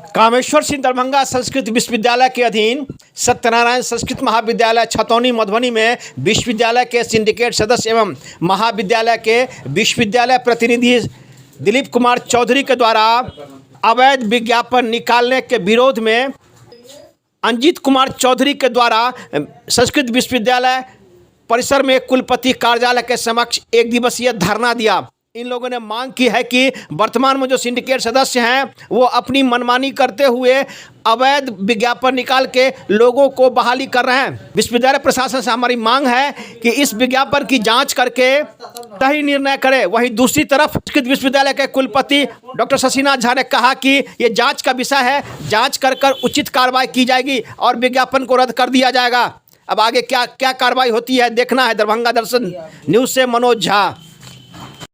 कामेश्वर सिंह दरभंगा संस्कृत विश्वविद्यालय के अधीन सत्यनारायण संस्कृत महाविद्यालय छतौनी मधुबनी में विश्वविद्यालय के सिंडिकेट सदस्य एवं महाविद्यालय के विश्वविद्यालय प्रतिनिधि दिलीप कुमार चौधरी के द्वारा अवैध विज्ञापन निकालने के विरोध में अंजित कुमार चौधरी के द्वारा संस्कृत विश्वविद्यालय परिसर में कुलपति कार्यालय के समक्ष एक दिवसीय धरना दिया। इन लोगों ने मांग की है कि वर्तमान में जो सिंडिकेट सदस्य हैं वो अपनी मनमानी करते हुए अवैध विज्ञापन निकाल के लोगों को बहाली कर रहे हैं। विश्वविद्यालय प्रशासन से हमारी मांग है कि इस विज्ञापन की जांच करके सही निर्णय करे। वहीं दूसरी तरफ संस्कृत विश्वविद्यालय के कुलपति डॉक्टर शशिनाथ झा ने कहा कि ये जांच का विषय है, जांच कर उचित कार्रवाई की जाएगी और विज्ञापन को रद्द कर दिया जाएगा। अब आगे क्या क्या कार्रवाई होती है देखना है। दरभंगा दर्शन न्यूज़ से मनोज झा।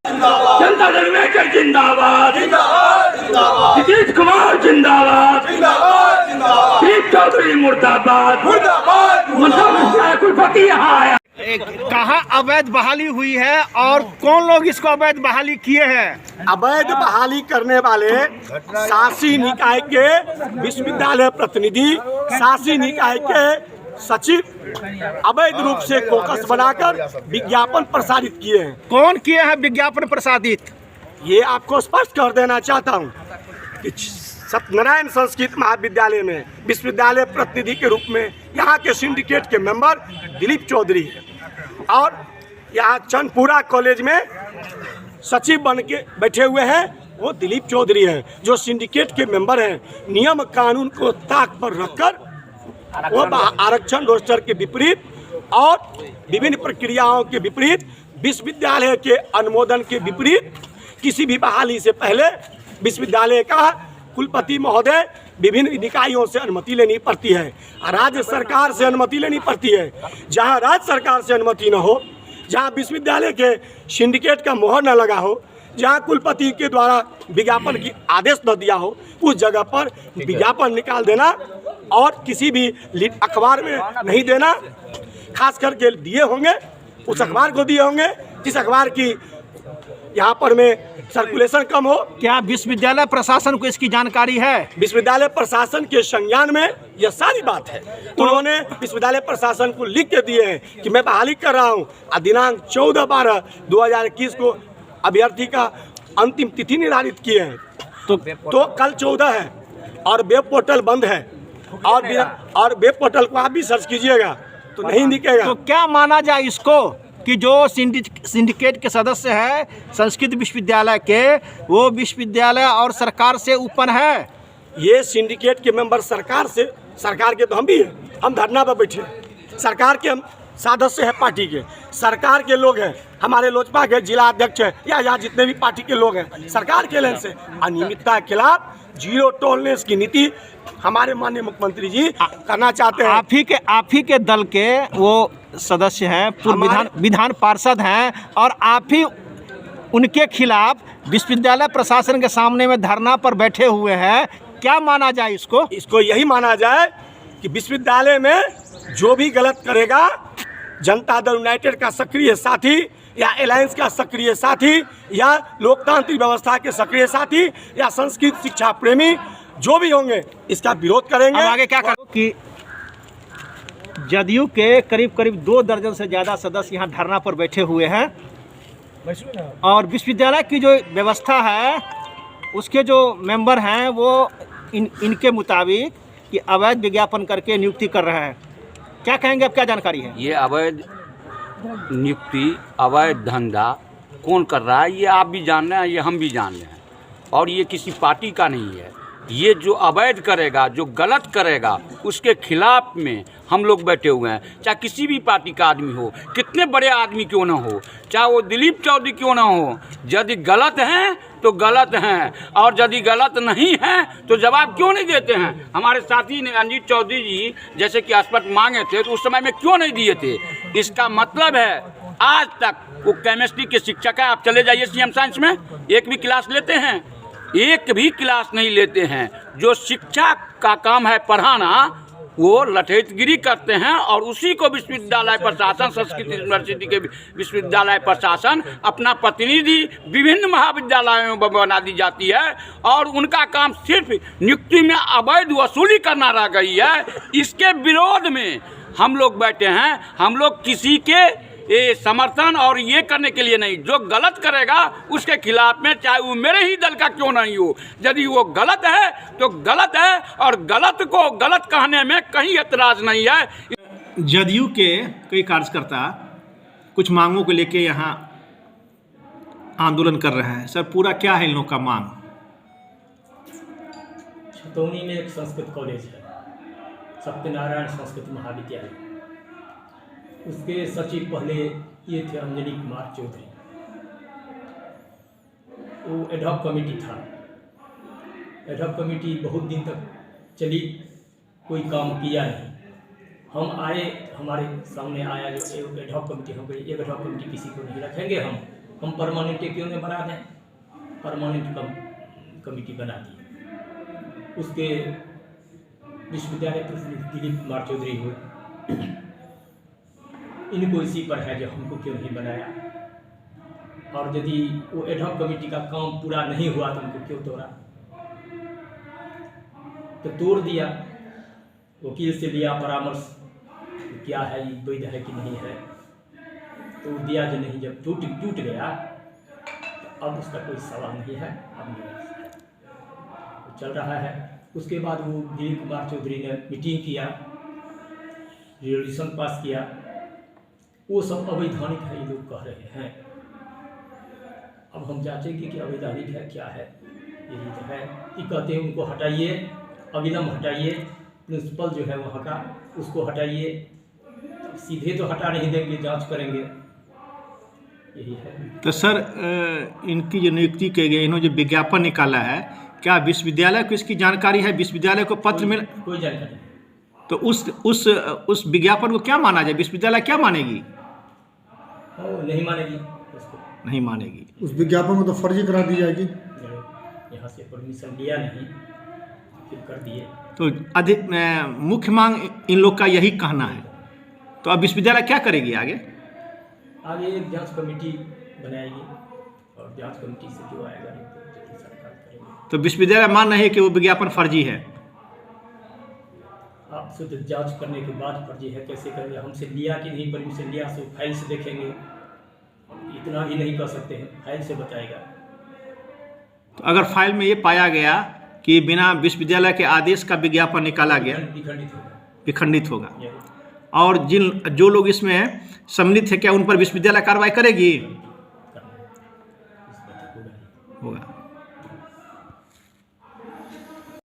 जनता दल मेकर जिंदाबाद, नीतीश कुमार जिंदाबाद, दिलीप चौधरी मुर्दाबाद, कुलपति यहाँ आया। कहाँ अवैध बहाली हुई है और कौन लोग इसको अवैध बहाली किए हैं? अवैध बहाली करने वाले शासी निकाय के विश्वविद्यालय प्रतिनिधि, शासी निकाय के सचिव अवैध रूप से कोकस बनाकर विज्ञापन प्रसारित किए हैं। कौन किए हैं विज्ञापन प्रसारित? ये आपको स्पष्ट कर देना चाहता हूँ कि सत्यनारायण संस्कृत महाविद्यालय में विश्वविद्यालय प्रतिनिधि के रूप में यहाँ के सिंडिकेट के मेंबर दिलीप चौधरी है और यहाँ चंदपुरा कॉलेज में सचिव बन के बैठे हुए हैं वो दिलीप चौधरी हैं, जो सिंडिकेट के मेंबर हैं। नियम कानून को ताक पर रखकर वो आरक्षण रोस्टर के विपरीत और विभिन्न प्रक्रियाओं के विपरीत, विश्वविद्यालय के अनुमोदन के विपरीत किसी भी बहाली से पहले विश्वविद्यालय का कुलपति महोदय विभिन्न निकायों से अनुमति लेनी पड़ती है, राज्य सरकार से अनुमति लेनी पड़ती है। जहां राज्य सरकार से अनुमति न हो, जहां विश्वविद्यालय के सिंडिकेट का मोहर न लगा हो, जहां कुलपति के द्वारा विज्ञापन की आदेश न दिया हो, उस जगह पर विज्ञापन निकाल देना और किसी भी अखबार में नहीं देना, खास करके दिए होंगे उस अखबार को दिए होंगे जिस अखबार की यहाँ पर में सर्कुलेशन कम हो। क्या विश्वविद्यालय प्रशासन को इसकी जानकारी है? विश्वविद्यालय प्रशासन के संज्ञान में यह सारी बात है। उन्होंने विश्वविद्यालय प्रशासन को लिख के दिए हैं कि मैं बहाली कर रहा हूँ। दिनांक 14/12/2021 को अभ्यर्थी का अंतिम तिथि निर्धारित किए हैं। तो कल 14 है और वेब पोर्टल बंद है और वेब पोर्टल को आप भी सर्च कीजिएगा तो नहीं दिखेगा। तो क्या माना जाए इसको कि जो सिंडिकेट के सदस्य हैं संस्कृत विश्वविद्यालय के, वो विश्वविद्यालय और सरकार से ऊपर है? ये सिंडिकेट के मेंबर सरकार के तो हम भी हैं, हम धरना पर बैठे, सरकार के हम सदस्य हैं, पार्टी के, सरकार के लोग हैं, हमारे लोजपा के जिला अध्यक्ष है या यहाँ जितने भी पार्टी के लोग हैं, सरकार के लेन से अनियमितता के खिलाफ जीरो टॉलरेंस की नीति हमारे माननीय मुख्यमंत्री जी करना चाहते हैं। आप ही के दल के वो सदस्य हैं, पूर्व विधान पार्षद हैं और आप ही उनके खिलाफ विश्वविद्यालय प्रशासन के सामने में धरना पर बैठे हुए हैं। क्या माना जाए इसको? इसको यही माना जाए कि विश्वविद्यालय में जो भी गलत करेगा, जनता दल यूनाइटेड का सक्रिय साथी या अलायंस का सक्रिय साथी या लोकतांत्रिक व्यवस्था के सक्रिय साथी या संस्कृत शिक्षा प्रेमी जो भी होंगे इसका विरोध करेंगे। अब आगे क्या करो कि जदयू के करीब 2 दर्जन से ज़्यादा सदस्य यहाँ धरना पर बैठे हुए हैं और विश्वविद्यालय की जो व्यवस्था है उसके जो मेंबर हैं वो इनके मुताबिक कि अवैध विज्ञापन करके नियुक्ति कर रहे हैं। क्या कहेंगे, अब क्या जानकारी है? ये अवैध नियुक्ति, अवैध धंधा कौन कर रहा है ये आप भी जान रहे हैं, ये हम भी जान रहे हैं और ये किसी पार्टी का नहीं है। ये जो अवैध करेगा, जो गलत करेगा, उसके खिलाफ में हम लोग बैठे हुए हैं। चाहे किसी भी पार्टी का आदमी हो, कितने बड़े आदमी क्यों ना हो, चाहे वो दिलीप चौधरी क्यों ना हो, यदि गलत हैं तो गलत हैं और यदि गलत नहीं हैं तो जवाब क्यों नहीं देते हैं? हमारे साथी ने अंजित चौधरी जी जैसे कि आस्पद मांगे थे तो उस समय में क्यों नहीं दिए थे? इसका मतलब है आज तक वो केमिस्ट्री के शिक्षक है, आप चले जाइए सीएम साइंस में, एक भी क्लास लेते हैं? एक भी क्लास नहीं लेते हैं। जो शिक्षा का काम है पढ़ाना, वो लठेतगिरी करते हैं और उसी को विश्वविद्यालय प्रशासन, संस्कृत यूनिवर्सिटी के विश्वविद्यालय प्रशासन अपना प्रतिनिधि विभिन्न महाविद्यालयों में बना दी जाती है और उनका काम सिर्फ नियुक्ति में अवैध वसूली करना रह गई है। इसके विरोध में हम लोग बैठे हैं। हम लोग किसी के ये समर्थन और ये करने के लिए नहीं, जो गलत करेगा उसके खिलाफ में, चाहे वो मेरे ही दल का क्यों नहीं हो, यदि वो गलत है तो गलत है और गलत को गलत कहने में कहीं एतराज नहीं है। जदयू के कई कार्यकर्ता कुछ मांगों को लेके यहाँ आंदोलन कर रहे हैं। सर, पूरा क्या है इन लोगों का मांग? छतौनी में एक संस्कृत कॉलेज है, सत्यनारायण संस्कृत महाविद्यालय। उसके सचिव पहले ये थे अंजनी कुमार चौधरी। वो एडहॉक कमेटी था। एडहॉक कमेटी बहुत दिन तक चली, कोई काम किया नहीं। हम आए, हमारे सामने आया जो एडहॉक कमेटी, हम कही एडहॉक कमेटी किसी को नहीं रखेंगे, हम परमानेंट क्यों नहीं बना दें। परमानेंट कमेटी बना दी। उसके विश्वविद्यालय प्रतिनिधि दिलीप कुमार चौधरी हुए। इनको इसी पर है जो हमको क्यों नहीं बनाया, और यदि वो एडहॉक कमेटी का काम पूरा नहीं हुआ तो हमको क्यों तोड़ा। तो तोड़ दिया। वकील से लिया परामर्श, क्या है ये वैध है कि नहीं है, तो दिया जो नहीं। जब टूट गया तो अब उसका कोई सवाल नहीं है, अब नहीं तो चल रहा है। उसके बाद वो दिलीप कुमार चौधरी ने मीटिंग किया, रेजोल्यूशन पास किया। वो सब अवैधानिक है, ये लोग कह रहे हैं। अब हम जांचेंगे कि अवैधानिक है क्या है। यही तो है कि कहते हैं उनको हटाइए, अविलंब हटाइए। प्रिंसिपल जो है वहाँ का, उसको हटाइए। सीधे तो हटा नहीं देंगे, जांच करेंगे। यही है। तो सर, इनकी जो नियुक्ति की गई, इन्होंने जो विज्ञापन निकाला है, क्या विश्वविद्यालय को इसकी जानकारी है? विश्वविद्यालय को पत्र मिला? कोई जानकारी नहीं। तो उस विज्ञापन को क्या माना जाए? विश्वविद्यालय क्या मानेगी? नहीं मानेगी उसको, नहीं मानेगी। उस विज्ञापन को तो फर्जी करा दी जाएगी। यहाँ से परमिशन लिया नहीं, फिर कर दिए। तो अधिक मुख्य मांग इन लोग का यही कहना है। तो अब विश्वविद्यालय क्या करेगी आगे? आगे एक जांच कमेटी बनाएगी और जांच कमेटी से जो आएगा रिपोर्ट सरकार करेगी। तो विश्वविद्यालय मान रही है कि वो विज्ञापन फर्जी है? आपसे तो जांच करने के बाद फर्जी है कैसे करेंगे? हमसे लिया कि नहीं परमिशन लिया, सो फाइल से देखेंगे। इतना भी नहीं कर सकते हैं, फाइल से बताएगा। तो अगर फाइल में ये पाया गया कि बिना विश्वविद्यालय के आदेश का विज्ञापन निकाला गया, विखंडित होगा। और जो लोग इसमें सम्मिलित है, क्या उन पर विश्वविद्यालय कार्रवाई करेगी?